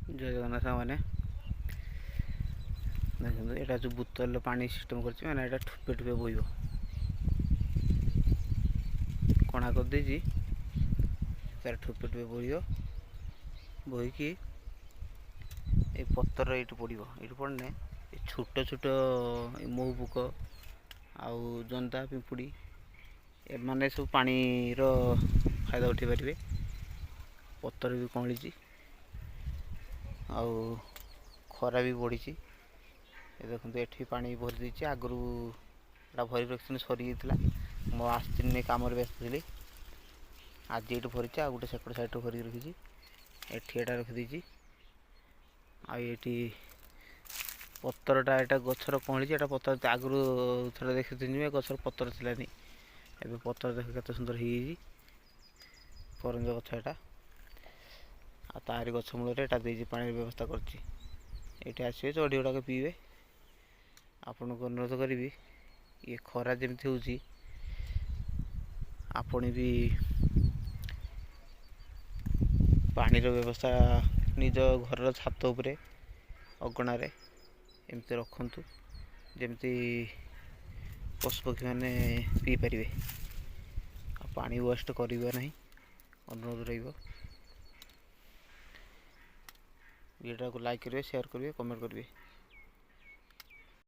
जय जगन्नाथ मैंने देखते यहाँ जो बोतल पानी सिस्टम कर ठोपे ठोपे बोईब कणा कर तार ठोपे ठोपे बोईब बोईकी ये पतर ये पड़ो ये पड़ने छोट छोट मऊ पोक आउ जंता पिंपुड़ी एमाने सब पानी फायदा उठे पारे पतर भी कमली आउ खरा भी बढ़ी देखो ये पानी भरी देती आगु भरी रखी सरी जाता मो आसनी कम व्यस्त थी आज ये भरी आ गोटे सेपट साइड भर रखी एटा रखीदी आई पतरटा यहाँ गचर कमली एटा पतर आगु थे देखी गचर पतर थी एवं पतर देख के सुंदर हो परंज गछ यहाँ तारी गछ मूल पानी व्यवस्था कर आसवे चढ़ी गुड़ाक पीबे आपन को अनुरोध करी ये खरा जमी हो आपण भी पानी व्यवस्था निज घर छात उपरे अगणार एमती रखु जमती पशुपक्षी मैंने पी पारे पानी वेस्ट करिबा नहीं अनुरोध रहिबो। वीडियो को लाइक करेंगे, शेयर करेंगे, कमेंट करेंगे।